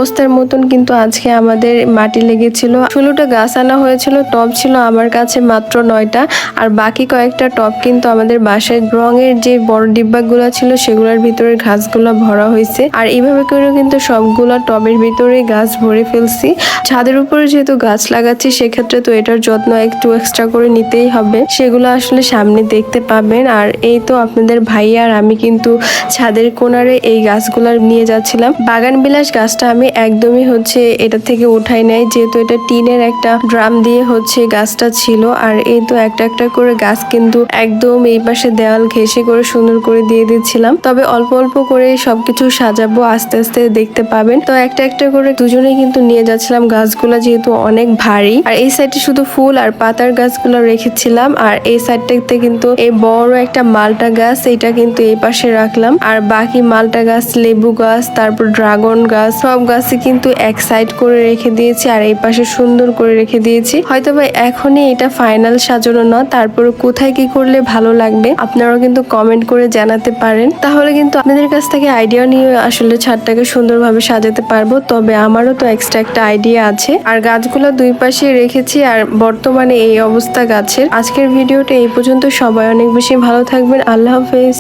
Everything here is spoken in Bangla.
বস্তার মতন কিন্তু আজকে আমাদের মাটি লেগেছিল। 16টা গাছ আনা হয়েছিল, টব ছিল আমার কাছে মাত্র 9টা, আর বাকি কয়েকটা টব কিন্তু আমাদের বাসায় রঙের যে বড় ডিব্বাগুলো ছিল সেগুলোর ভিতরে গাছগুলো ভরা হয়েছে। আর এইভাবে করে কিন্তু সবগুলা টবের ভিতরে গাছ ভরে ফেলছি। ছাদের উপরে যেহেতু গাছ লাগাচ্ছি সেক্ষেত্রে তো এটার যত্ন একটু এক্সট্রা করে নিতেই হবে, সেগুলো আসলে সামনে দেখতে পাবেন। আর এই তো আপনাদের ভাইয়া আর আমি কিন্তু ছাদের কোণারে এই গাছগুলা নিয়ে যাচ্ছিলাম। বাগান বিলাস গাছটা আমি একদমই এটা থেকে উঠাই নাই, যেহেতু এটা টিনের একটা ড্রাম দিয়ে গাছটা ছিল। আর এই তো একটা একটা করে গাছ কিন্তু একদম এই পাশে দেওয়াল ঘেঁষে করে সুন্দর করে দিয়ে দিচ্ছিলাম। তবে অল্প অল্প করে সবকিছু সাজাবো, আস্তে আস্তে দেখতে পাবেন। তো একটা একটা করে দুজনেই কিন্তু নিয়ে যাচ্ছিলাম গাছগুলা, যেহেতু অনেক ভারী। আর এই সাইডে শুধু ফুল আর পাতার গাছগুলো রেখেছিলাম, আর এই সাইডটাতে কিন্তু এই বড় একটা মালটা গাছ এটা কিন্তু এই পাশে রাখলাম। আর বাকি মালটা গাছ, লেবু গাছ, তারপর ড্রাগন গাছ, সব গাছই কিন্তু এক সাইড করে রেখে দিয়েছি আর এই পাশে সুন্দর করে রেখে দিয়েছি। হয়তো বা এখনই এটা ফাইনাল সাজানো না, তারপরে কোথায় কি করলে ভালো লাগবে আপনারাও কিন্তু কমেন্ট করে জানাতে পারেন। তাহলে কিন্তু আপনাদের কাছ থেকে আইডিয়া নিয়ে আসলে ছাদটাকে সুন্দরভাবে সাজাতে পারবো। তবে আমারও তো এক্সট্রা একটা আইডিয়া আছে। আর গাছগুলো দুই পাশে রেখেছি, আর বর্তমানে এই অবস্থা গাছের। আজকের ভিডিওটা এই পর্যন্ত। সবাই অনেক বেশি ভালো থাকবেন। আল্লাহ হাফেজ।